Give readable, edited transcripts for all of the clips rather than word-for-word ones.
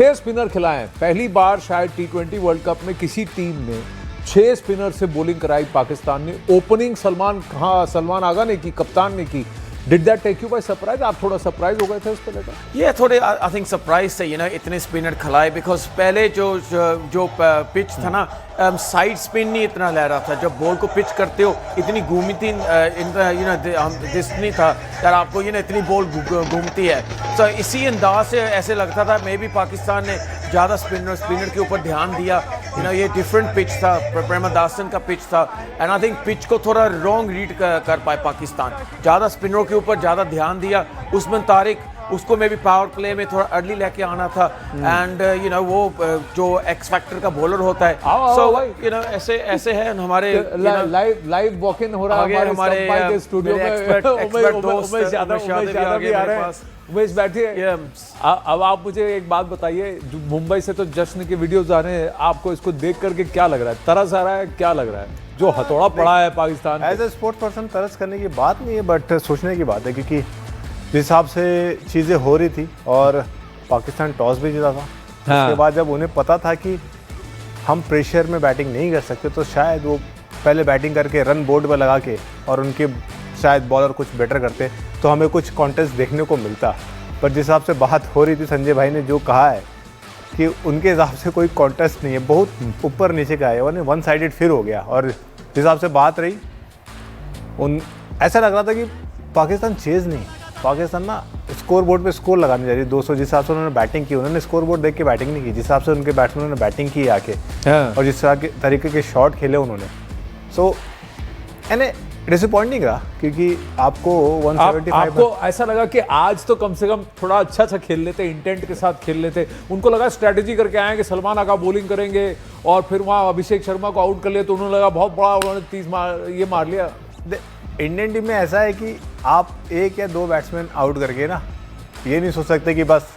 6 spinner खिलाए। पहली बार शायद टी20 वर्ल्ड कप में किसी टीम ने 6 स्पिनर से बॉलिंग कराई पाकिस्तान ने। ओपनिंग सलमान आगा ने की, कप्तान ने की। Did that take you by surprise? आप थोड़ा सरप्राइज हो गए थे उसको लेकर? ये थोड़े आई थिंक सरप्राइज से इतने स्पिनर खिलाए, बिकॉज पहले जो पिच था ना, साइड स्पिन नहीं इतना ले रहा था। जब बॉल को पिच करते हो इतनी घूमती दिस नहीं था यार आपको, इतनी बॉल घूमती है। तो इसी अंदाज से ऐसे लगता था मे बी पाकिस्तान ने ज़्यादा स्पिनर के ऊपर ध्यान दिया। ये डिफरेंट पिच था, प्रेमदासन का पिच था, एंड आई थिंक पिच को थोड़ा रॉन्ग रीड कर पाए पाकिस्तान। ज़्यादा स्पिनरों के ऊपर ज़्यादा ध्यान दिया। उस्मान तारिक, उसको में भी पावर प्ले में थोड़ा अर्ली लेके आना था, एंड वो जो एक्स फैक्टर का बॉलर होता है। सो ऐसे है हमारे लाइव वॉक इन हो रहा है हमारे स्टूडियो में। उमेश बैठिए। अब आप मुझे एक बात बताइए, मुंबई से तो जश्न के वीडियोस आ रहे हैं, आपको इसको देख करके क्या लग रहा है? तरस आ रहा है? क्या लग रहा है जो हथौड़ा पड़ा है Pakistan? As a sports person तरस करने की बात नहीं है, बट सोचने की बात है, क्योंकि जिस हिसाब से चीज़ें हो रही थी और पाकिस्तान टॉस भी जीता था। हाँ। उसके बाद जब उन्हें पता था कि हम प्रेशर में बैटिंग नहीं कर सकते, तो शायद वो पहले बैटिंग करके रन बोर्ड पर लगा के और उनके शायद बॉलर कुछ बेटर करते तो हमें कुछ कॉन्टेस्ट देखने को मिलता। पर जिस हिसाब से बात हो रही थी, संजय भाई ने जो कहा है कि उनके हिसाब से कोई कॉन्टेस्ट नहीं है, बहुत ऊपर नीचे का है, और वन साइडेड फिर हो गया। और जिस हिसाब से बात रही, ऐसा लग रहा था कि पाकिस्तान चेज़ नहीं, पाकिस्तान ना स्कोर बोर्ड पे स्कोर लगाने जा रही है 200। जिस हिसाब से उन्होंने बैटिंग की, उन्होंने स्कोर बोर्ड देख के बैटिंग नहीं की, जिस हिसाब से उनके बैट्समैनों ने बैटिंग की आके, और जिस तरीके के शॉट खेले उन्होंने, सो यानी डिसअपॉइंटिंग रहा। क्योंकि आपको 175 आपको ऐसा लगा कि आज तो कम से कम थोड़ा अच्छा खेल लेते, इंटेंट के साथ खेल लेते। उनको लगा स्ट्रैटेजी करके आए कि सलमान आगा बॉलिंग करेंगे और फिर वहाँ अभिषेक शर्मा को आउट कर लिया, तो उन्होंने लगा बहुत बड़ा उन्होंने 30 मार लिया। इंडियन टीम में ऐसा है कि आप 1 या 2 बैट्समैन आउट करके ना ये नहीं सोच सकते कि बस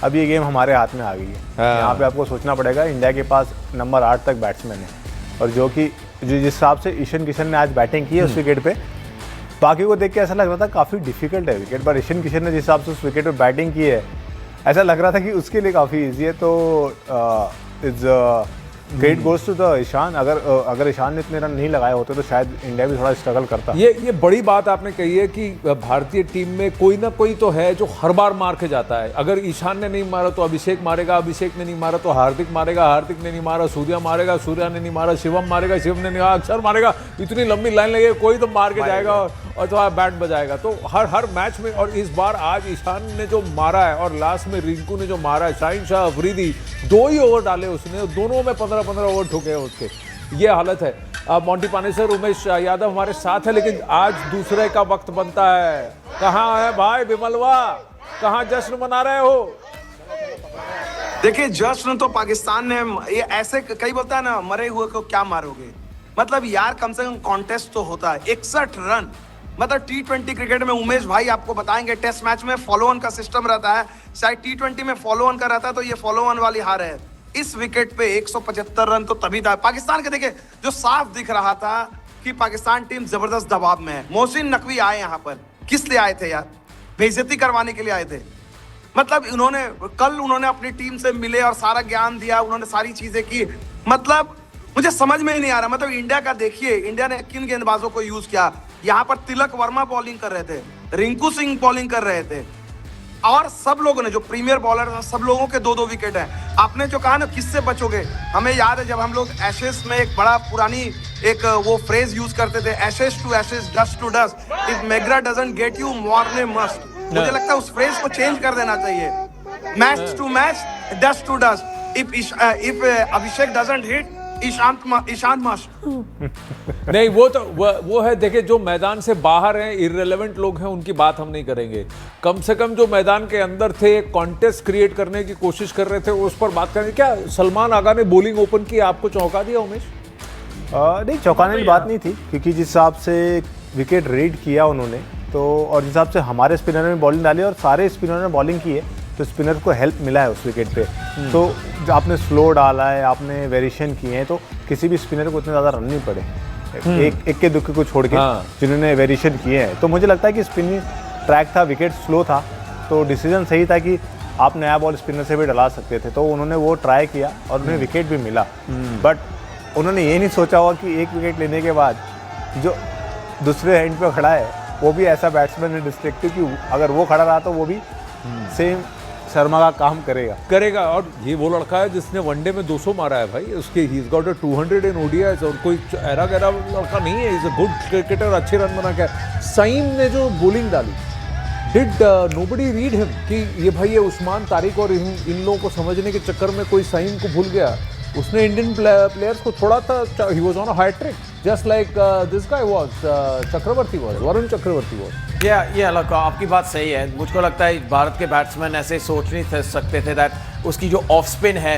अब ये गेम हमारे हाथ में आ गई है। यहाँ पे आपको सोचना पड़ेगा। इंडिया के पास नंबर 8 तक बैट्समैन है, और जो जिस हिसाब से ईशान किशन ने आज बैटिंग की है उस विकेट पे, बाकी को देख के ऐसा लग रहा था काफ़ी डिफिकल्ट है विकेट, पर ईशान किशन ने जिस हिसाब से उस विकेट पे बैटिंग की है, ऐसा लग रहा था कि उसके लिए काफ़ी ईजी है। तो it's great goals to the Ishan. अगर ईशान ने इतने रन नहीं लगाए होते तो शायद इंडिया भी थोड़ा स्ट्रगल करता। ये बड़ी बात आपने कही है कि भारतीय टीम में कोई ना कोई तो है जो हर बार मार के जाता है। अगर ईशान ने नहीं मारा तो अभिषेक मारेगा, अभिषेक ने नहीं मारा तो हार्दिक मारेगा, हार्दिक ने नहीं मारा सूर्या मारेगा, सूर्या ने नहीं मारा शिवम मारेगा, शिवम ने नहीं मारा अक्षर मारेगा। इतनी लंबी लाइन लगे, कोई तो मार के जाएगा और तो बैट बजाएगा। तो हर मैच में, और इस बार आज ईशान ने जो मारा है और लास्ट में रिंकू ने जो मारा है, शाहिन शाह अफरीदी 2 ही ओवर डाले उसने, दोनों में 15-15 ओवर ठोके हैं उसके। ये हालत है। मोंटी पानेसर, उमेश यादव हमारे साथ है, लेकिन आज दूसरे का वक्त बनता है। कहाँ है भाई बिमलवा, कहाँ जश्न मना रहे हो? देखिए, जश्न तो पाकिस्तान ने, ये ऐसे कई बोलता है ना, मरे हुए को क्या मारोगे। मतलब यार कम से कम कॉन्टेस्ट तो होता है। 61 रन, मतलब T20 क्रिकेट में उमेश भाई आपको बताएंगे, टेस्ट मैच में फॉलो ऑन का सिस्टम रहता है, शायद T20 में फॉलो ऑन का रहता है, तो ये फॉलो ऑन वाली हार है। इस विकेट पे 175 रन तो तभी था। पाकिस्तान के देखिए जो साफ दिख रहा था कि पाकिस्तान टीम जबरदस्त दबाव में है। मोहसिन नकवी आए यहाँ पर, किस लिए आए थे यार? बेइज्जती करवाने के लिए आए थे। मतलब कल उन्होंने अपनी टीम से मिले और सारा ज्ञान दिया, उन्होंने सारी चीजें की। मतलब मुझे समझ में ही नहीं आ रहा। मतलब इंडिया का देखिए, इंडिया ने किन गेंदबाजों को यूज किया। यहाँ पर तिलक वर्मा बॉलिंग कर रहे थे, रिंकू सिंह बॉलिंग कर रहे थे, और सब लोगों ने जो प्रीमियर बॉलर हैं, सब लोगों के 2-2 विकेट हैं। आपने जो कहा ना किससे बचोगे, हमें याद है जब हम लोग एशेस में एक बड़ा पुरानी एक वो फ्रेज यूज करते थे, ashes to ashes, dust to dust, if McGrath doesn't get you Morne must. मुझे लगता है उस फ्रेज को चेंज कर देना चाहिए, match to match, dust to dust. If Abhishek doesn't hit, Ishan must. नहीं, वो है। देखिए, जो मैदान से बाहर हैं, इररिलेवेंट लोग हैं, उनकी बात हम नहीं करेंगे। कम से कम जो मैदान के अंदर थे, कॉन्टेस्ट क्रिएट करने की कोशिश कर रहे थे, उस पर बात करेंगे। क्या सलमान आगा ने बॉलिंग ओपन की, आपको चौंका दिया उमेश? नहीं, चौंकाने की बात नहीं थी, क्योंकि जिस हिसाब से विकेट रीड किया उन्होंने, तो और जिस हिसाब से हमारे स्पिनर ने बॉलिंग डाली और सारे स्पिनर ने बॉलिंग की है, तो स्पिनर को हेल्प मिला है उस विकेट पे। तो आपने स्लो डाला है, आपने वेरिएशन किए हैं, तो किसी भी स्पिनर को इतने ज़्यादा रन नहीं पड़े, एक के दुख को छोड़ के, जिन्होंने वेरिएशन किए हैं। तो मुझे लगता है कि स्पिनिंग ट्रैक था, विकेट स्लो था, तो डिसीजन सही था कि आप नया बॉल स्पिनर से भी डला सकते थे, तो उन्होंने वो ट्राई किया और उन्हें विकेट भी मिला। बट उन्होंने ये नहीं सोचा हुआ कि एक विकेट लेने के बाद जो दूसरे एंड पे खड़ा है वो भी ऐसा बैट्समैन है डिस्ट्रक्टिव कि अगर वो खड़ा रहा तो वो भी सेम शर्मा का काम करेगा। और ये वो लड़का है जिसने वनडे में 200 मारा है भाई, उसके he is got 200 in ODIs, और कोई एरा गैरा लड़का नहीं है, इज अ गुड क्रिकेटर, अच्छे रन बना के। सईम ने जो बॉलिंग डाली, डिड नोबडी रीड हिम कि ये भाई ये उस्मान तारिक और इन लोगों को समझने के चक्कर में कोई सईम को भूल गया। उसने इंडियन प्लेयर्स को थोड़ा था, he was on a high track just like this guy was, Chakravarthy was, Varun Chakravarthy was. ये लोग आपकी बात सही है। मुझको लगता है भारत के बैट्समैन ऐसे सोच नहीं सकते थे दैट उसकी जो ऑफ स्पिन है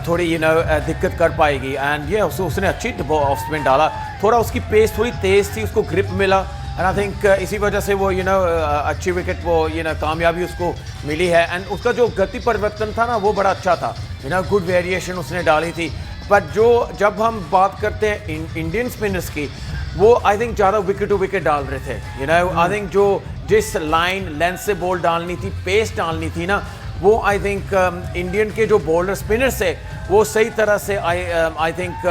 थोड़ी दिक्कत कर पाएगी, एंड ये उसने अच्छी ऑफ स्पिन डाला, थोड़ा उसकी पेस थोड़ी तेज थी, उसको ग्रिप मिला, एंड आई थिंक इसी वजह से वो अच्छी विकेट वो कामयाबी उसको मिली है। एंड उसका जो गति परिवर्तन था ना वो बड़ा अच्छा था, गुड वेरिएशन उसने डाली थी। बट जब हम बात करते हैं इंडियन स्पिनर्स की, वो आई थिंक ज़्यादा विकेट टू विकेट डाल रहे थे। आई थिंक जो जिस लाइन लेंथ से बॉल डालनी थी, पेस डालनी थी ना, वो आई थिंक इंडियन के जो बॉलर स्पिनर्स है वो सही तरह से आई थिंक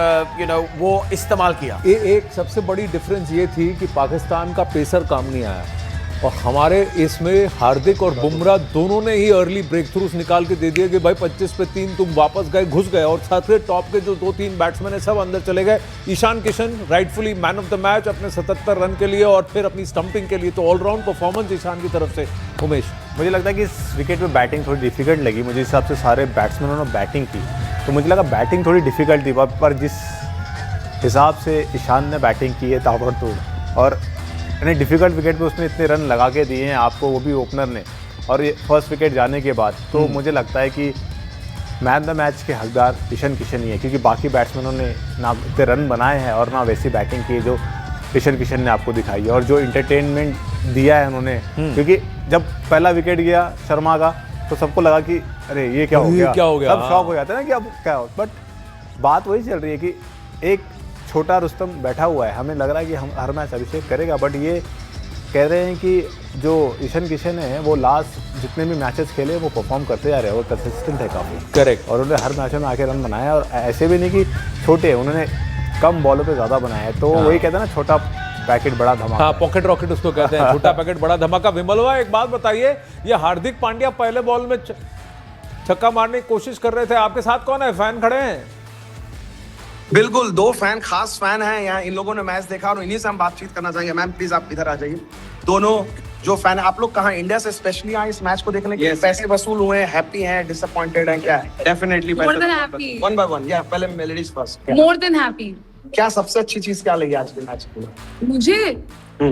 वो इस्तेमाल किया। एक सबसे बड़ी डिफरेंस ये थी कि पाकिस्तान का पेसर काम नहीं आया, और हमारे इसमें हार्दिक और बुमराह दोनों ने ही अर्ली ब्रेक थ्रूज निकाल के दे दिए कि भाई 25 पे 3 तुम वापस गए, घुस गए, और साथ में टॉप के जो 2-3 बैट्समैन है सब अंदर चले गए। Ishan Kishan rightfully man of the match अपने 77 रन के लिए और फिर अपनी स्टंपिंग के लिए, तो ऑलराउंड परफॉर्मेंस ईशान की तरफ से। उमेश, मुझे लगता है कि इस विकेट पे बैटिंग थोड़ी डिफिकल्ट लगी, मुझे हिसाब से सारे बैट्समैनों ने बैटिंग की तो मुझे लगा बैटिंग थोड़ी डिफिकल्ट थी, पर जिस हिसाब से ईशान ने बैटिंग की है ताबड़तोड़, और यानी डिफिकल्ट विकेट पे उसने इतने रन लगा के दिए हैं आपको, वो भी ओपनर ने, और ये फर्स्ट विकेट जाने के बाद, तो मुझे लगता है कि मैन द मैच के हकदार ईशान किशन ही है, क्योंकि बाकी बैट्समैनों ने ना इतने रन बनाए हैं और ना वैसी बैटिंग की जो ईशान किशन ने आपको दिखाई है, और जो इंटरटेनमेंट दिया है उन्होंने। क्योंकि जब पहला विकेट गया शर्मा का तो सबको लगा कि अरे ये क्या हो गया, सब शॉक हो जाते हैं ना कि अब क्या हो। बट बात वही चल रही है कि एक छोटा रुस्तम बैठा हुआ है, हमें लग रहा है कि हम हर मैच अभिषेक करेगा, बट ये कह रहे हैं कि जो ईशान किशन है वो लास्ट जितने भी मैचेस खेले वो परफॉर्म करते जा रहे हैं, वो कंसिस्टेंट है काफ़ी। करेक्ट। और उन्होंने हर मैच में आके रन बनाया, और ऐसे भी नहीं कि छोटे, उन्होंने कम बॉलों पे ज़्यादा बनाया है। तो वही कहते हैं ना, छोटा पैकेट बड़ा धमाका। हाँ, पॉकेट रॉकेट उसको कहते हैं, छोटा पैकेट बड़ा धमाका। विमलवा, एक बात बताइए, ये हार्दिक पांड्या पहले बॉल में छक्का मारने की कोशिश कर रहे थे, आपके साथ कौन है, फैन खड़े हैं? बिल्कुल, 2 फैन, खास फैन हैं यहाँ, इन लोगों ने मैच देखा और इन्हीं से हम बातचीत करना चाहेंगे। मैम प्लीज आप इधर आ जाइए। दोनों जो फैन है, आप लोग कहाँ, इंडिया से स्पेशली आए इस मैच को देखने के लिए? पैसे वसूल हुए हैं, हैप्पी हैं, डिसअपॉइंटेड हैं, क्या है? Definitely One by one, या पहले ladies first. More than happy. क्या सबसे अच्छी चीज क्या लगी आज के मैच में? मुझे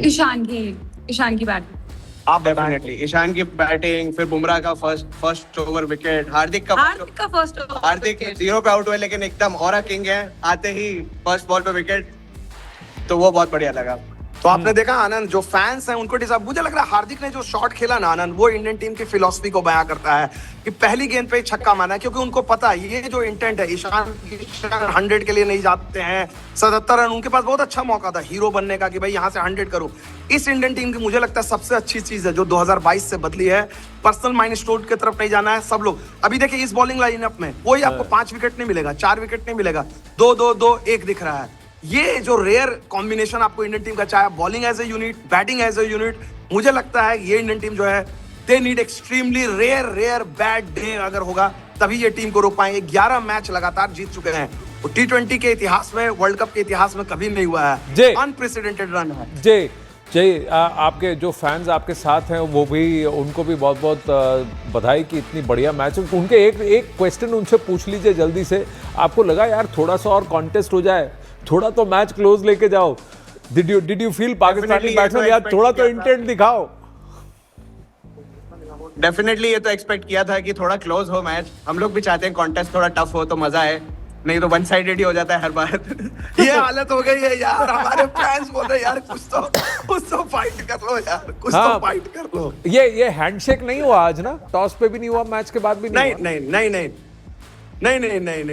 ईशान की बैटिंग। आप Definitely. ईशान की बैटिंग, फिर बुमराह का फर्स्ट ओवर विकेट, हार्दिक का फर्स्ट ओवर, हार्दिक 0 पे आउट हुए लेकिन एकदम ऑरा किंग है, आते ही फर्स्ट बॉल पे विकेट, तो वो बहुत बढ़िया लगा। तो आपने देखा आनंद, जो फैंस हैं उनको डिसअप, मुझे लग रहा है हार्दिक ने जो शॉट खेला ना आनंद, वो इंडियन टीम की फिलॉसफी को बयां करता है कि पहली गेंद पे ही छक्का मारना है, क्योंकि उनको पता है ये जो इंटेंट है, ईशान 100 के लिए नहीं जाते हैं, 77 रन, उनके पास बहुत अच्छा मौका था हीरो बनने का कि भाई यहाँ से 100 करो। इस इंडियन टीम की मुझे लगता है सबसे अच्छी चीज है जो 2022 से बदली है, पर्सनल माइलस्टोन की तरफ नहीं जाना है सब लोग। अभी देखिए इस बॉलिंग लाइनअप में कोई आपको 5 विकेट नहीं मिलेगा, 4 विकेट नहीं मिलेगा, 2-2-2-1 दिख रहा है। ये जो रेयर कॉम्बिनेशन आपको इंडियन टीम का, चाहे bowling as a unit, batting as a unit, मुझे लगता है ये इंडियन टीम जो है, they need extremely rare bad day अगर होगा तभी ये टीम को रोक पाएंगे। 11 मैच लगातार जीत चुके हैं, वो T20 के इतिहास में, वर्ल्ड कप के इतिहास में कभी नहीं हुआ है, अनप्रेसिडेंटेड रन है। जय, आपके जो फैंस आपके साथ हैं वो भी, उनको भी बहुत बहुत बधाई कि इतनी बढ़िया मैच। उनके एक क्वेश्चन उनसे पूछ लीजिए जल्दी से, आपको लगा यार थोड़ा सा और कॉन्टेस्ट हो जाए, थोड़ा तो मैच क्लोज लेके जाओ? Did you feel Pakistani batsman यार थोड़ा तो इंटेंट दिखाओ? डेफिनेटली ये तो एक्सपेक्ट किया था कि थोड़ा क्लोज हो मैच, हम लोग भी चाहते हैं कॉन्टेस्ट थोड़ा टफ हो तो मजा है, नहीं तो वन साइडेड ही हो जाता है हर बार। ये हालत हो गई है यार, हमारे फैंस बोल रहे हैं यार कुछ तो फाइट कर लो यार, कुछ तो फाइट कर लो। ये हैंडशेक नहीं हुआ आज ना, टॉस पे भी नहीं हुआ, मैच के बाद भी नहीं,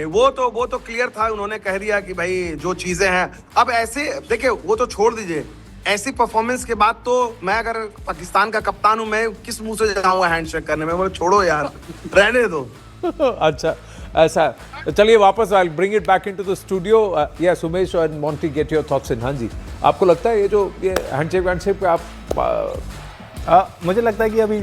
वो तो क्लियर था, उन्होंने कह दिया कि भाई जो चीजें हैं अब ऐसे देखिए, वो तो छोड़ दीजिए, ऐसी परफॉर्मेंस के बाद तो मैं अगर पाकिस्तान का कप्तान हूं, मैं किस मुंह से जाऊंगा हैंडशेक करने में? बोले छोड़ो यार, रहने दो। अच्छा, ऐसा है। चलिए वापस I bring it back into the studio. Yes Umesh and Monty, get your thoughts in. हाँ जी, आपको लगता है ये हैंडशेक पे आप मुझे लगता है कि अभी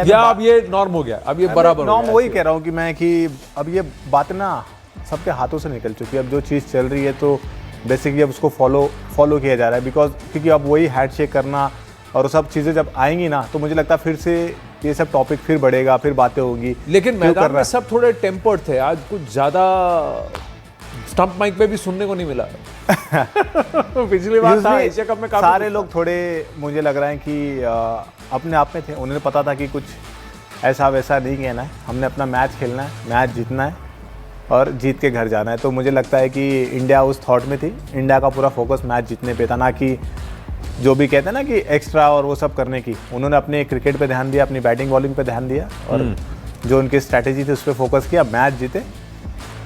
या अब ये नॉर्म हो गया, अब ये बराबर नॉर्म वही कह रहा हूँ कि मैं कि अब ये बात ना सबके हाथों से निकल चुकी है। अब जो चीज़ चल रही है तो बेसिकली अब उसको फॉलो किया जा रहा है, बिकॉज क्योंकि अब वही हैंडशेक करना और सब चीज़ें जब आएंगी ना तो मुझे लगता है फिर से ये सब टॉपिक फिर बढ़ेगा, फिर बातें होगी। लेकिन मैदान में सब थोड़े टेम्पर्ड थे, आज कुछ ज़्यादा स्टंप माइक पे भी सुनने को नहीं मिला। पिछली बार था एशिया कप में सारे लोग थोड़े मुझे लग रहा है कि अपने आप में थे, उन्हें पता था कि कुछ ऐसा वैसा नहीं कहना है, हमने अपना मैच खेलना है, मैच जीतना है और जीत के घर जाना है। तो मुझे लगता है कि इंडिया उस थॉट में थी, इंडिया का पूरा फोकस मैच जीतने पे था, ना कि जो भी कहते हैं ना कि एक्स्ट्रा और वो सब करने की। उन्होंने अपने क्रिकेट पे ध्यान दिया, अपनी बैटिंग बॉलिंग पे ध्यान दिया और जो उनकी स्ट्रैटेजी थी उस पर फोकस किया, मैच जीते,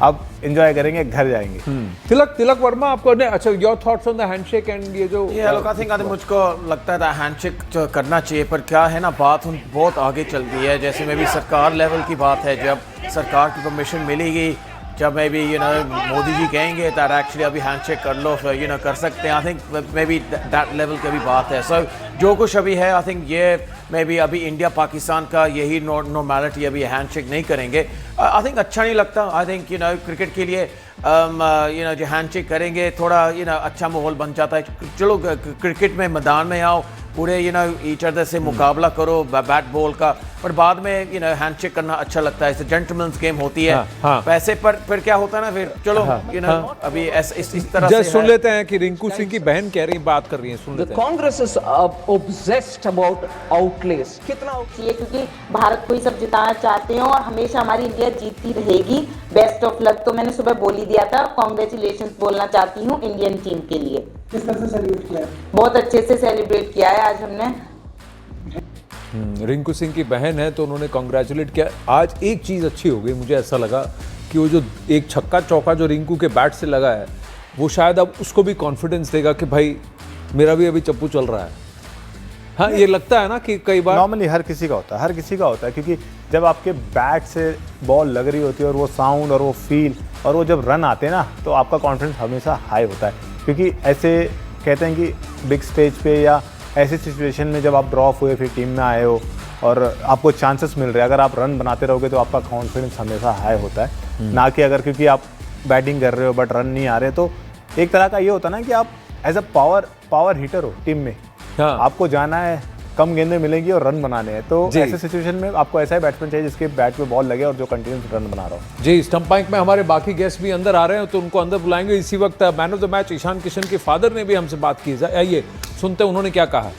अब एंजॉय करेंगे, घर जाएंगे। तिलक वर्मा, आपको अच्छा your thoughts on the handshake and ये जो लोग आई थिंक मुझको लगता था हैंडशेक करना चाहिए, पर क्या है ना बात बहुत आगे चल गई है। जैसे में भी सरकार लेवल की बात है, जब सरकार की परमिशन मिलेगी, जब मे बी मोदी जी कहेंगे दैट एक्चुअली अभी हैंडशेक कर लो, कर सकते हैं। I think may be that level की भी बात है। सो जो कुछ अभी है आई थिंक ये मे बी अभी इंडिया पाकिस्तान का यही नॉर्मैलिटी, अभी हैंडशेक नहीं करेंगे। आई थिंक अच्छा नहीं लगता। आई थिंक क्रिकेट के लिए जो हैंडशेक करेंगे थोड़ा अच्छा माहौल बन जाता है। चलो क्रिकेट में मैदान में आओ, पूरे ईच अदर से मुकाबला करो बैट बॉल का, पर बाद में हैंडशेक करना अच्छा लगता है। इसे जेंटलमैन्स गेम होती है। हाँ। पैसे पर फिर क्या होता है ना, फिर चलो अभी इस तरह से सुन लेते हैं कि रिंकू सिंह की बहन कह रही बात कर रही है, सुन लेते हैं। Congress is obsessed about outlays. कितना चाहिए क्योंकि भारत को ही सब जिताना चाहते हैं और हमेशा हमारी इंडिया जीतती रहेगी। बेस्ट ऑफ लक तो मैंने सुबह बोल ही दिया था, कॉन्ग्रेचुलेशन बोलना चाहती हूँ इंडियन टीम के लिए। किस तरह से सेलिब्रेट किया है? बहुत अच्छे से सेलिब्रेट किया है आज हमने। रिंकू सिंह की बहन है तो उन्होंने कॉन्ग्रेचुलेट किया। आज एक चीज़ अच्छी हो गई, मुझे ऐसा लगा कि वो जो एक छक्का चौका जो रिंकू के बैट से लगा है, वो शायद अब उसको भी कॉन्फिडेंस देगा कि भाई मेरा भी अभी चप्पू चल रहा है। हाँ, ये लगता है ना कि कई बार नॉर्मली हर किसी का होता है, हर किसी का होता है, क्योंकि जब आपके बैट से बॉल लग रही होती है और वो साउंड और वो फील और वो जब रन आते हैं ना, तो आपका कॉन्फिडेंस हमेशा हाई होता है। क्योंकि ऐसे कहते हैं कि बिग स्टेज पे या ऐसी सिचुएशन में जब आप ड्रॉप हुए फिर टीम में आए हो और आपको चांसेस मिल रहे हैं, अगर आप रन बनाते रहोगे तो आपका कॉन्फिडेंस हमेशा हाई होता है। ना कि अगर क्योंकि आप बैटिंग कर रहे हो बट रन नहीं आ रहे, तो एक तरह का ये होता है ना कि आप एज अ पावर हिटर हो टीम में। हाँ। आपको जाना है, कम गेंदें मिलेंगी और रन बनाने हैं, तो ऐसे सिचुएशन में आपको ऐसा ही बैट्समैन चाहिए जिसके बैट पे बॉल लगे और जो कंटिन्यूस रन बना रहा हो। जी, स्टंप माइक में हमारे बाकी गेस्ट भी अंदर आ रहे हैं तो उनको अंदर बुलाएंगे। इसी वक्त man of the match Ishan Kishan के फादर ने भी हमसे बात की। आइए सुनते हैं उन्होंने क्या कहा।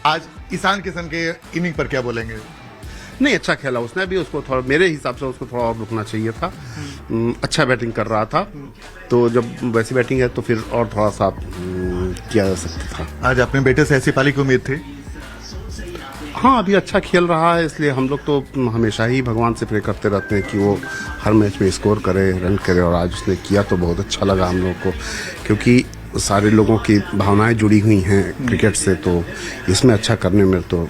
आज ईशान किशन के इनिंग पर क्या बोलेंगे? नहीं, अच्छा खेला उसने, अभी उसको थोड़ा, मेरे हिसाब से उसको थोड़ा और रुकना चाहिए था। अच्छा बैटिंग कर रहा था, तो जब वैसी बैटिंग है तो फिर और थोड़ा सा किया जा सकता था। आज अपने बेटे से ऐसी पारी की उम्मीद थी? हाँ, अभी अच्छा खेल रहा है, इसलिए हम लोग तो हमेशा ही भगवान से प्रे करते रहते हैं कि वो हर मैच में स्कोर करे, रन करे, और आज उसने किया तो बहुत अच्छा लगा हम लोग को, क्योंकि सारे लोगों की भावनाएं जुड़ी हुई हैं क्रिकेट से, तो इसमें अच्छा करने में तो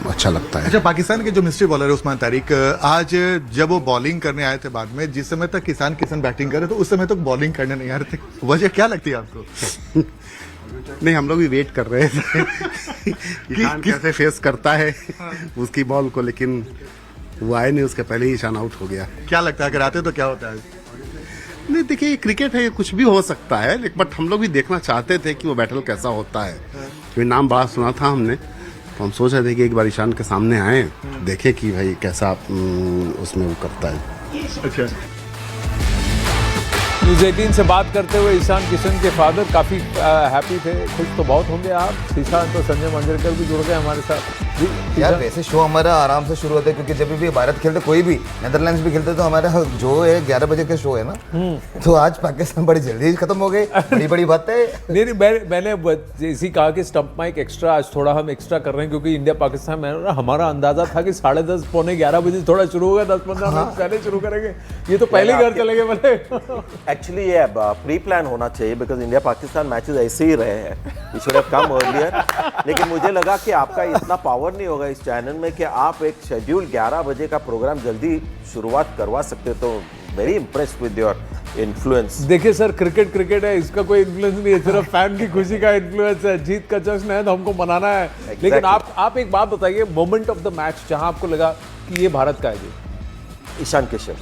अच्छा लगता है। अच्छा, पाकिस्तान के जो मिस्ट्री बॉलर है उस्मान तारिक, आज जब वो बॉलिंग करने आए थे बाद में, जिस समय तक ईशान किशन बैटिंग करे तो उस समय तक बॉलिंग करने नहीं आ रहे थे, वजह क्या लगती है आपको? नहीं, हम लोग भी वेट कर रहे थे ईशान कैसे फेस करता है उसकी बॉल को, लेकिन वो आए नहीं, उसके पहले ही ईशान आउट हो गया। क्या लगता है अगर आते तो क्या होता है? नहीं, देखिए ये क्रिकेट है, ये कुछ भी हो सकता है, बट हम लोग भी देखना चाहते थे कि वो बैटल कैसा होता है, क्योंकि नाम बड़ा सुना था हमने, तो हम सोच रहे थे कि एक बार ईशान के सामने आए, देखे कि भाई कैसा उसमें वो करता है। अच्छा, न्यूज़ 18 से बात करते हुए ईशान किशन के फादर काफ़ी हैप्पी थे, खुश तो बहुत होंगे आप। ईशान तो संजय मंजरेकर भी जुड़ गए हमारे साथ। यार वैसे शो हमारा आराम से शुरू होता है, क्योंकि जब भी भारत खेलते, कोई भी नेदरलैंड्स भी खेलते, तो हमारा जो है 11 बजे का शो है ना, तो आज पाकिस्तान बड़ी जल्दी खत्म हो गई। बड़ी बात है। नहीं, मैंने इसी कहा कि स्टंप माइक एक्स्ट्रा आज थोड़ा हम एक्स्ट्रा कर रहे हैं, क्योंकि इंडिया पाकिस्तान में हमारा अंदाजा था कि 10:30 पौने 11 बजे थोड़ा शुरू होगा, 10-15 मिनट पहले शुरू करेंगे। ये तो पहले घर चले गए बोले। एक्चुअली ये प्री प्लान होना चाहिए, बिकॉज इंडिया पाकिस्तान मैचेस ऐसे ही रहे हैं, we should have come earlier. लेकिन मुझे लगा कि आपका इतना पावर नहीं होगा इस चैनल में कि आप एक शेड्यूल 11 बजे का प्रोग्राम जल्दी शुरुआत करवा सकते, तो very impressed with your influence. देखिए सर, क्रिकेट है, इसका कोई इन्फ्लुएंस नहीं है, सिर्फ फैन की खुशी का इन्फ्लुएंस है। जीत का जश्न है तो हमको मनाना है। लेकिन आप एक बात बताइए, मोमेंट ऑफ द मैच जहां आपको लगा कि ये भारत का है जी। ईशान किशन।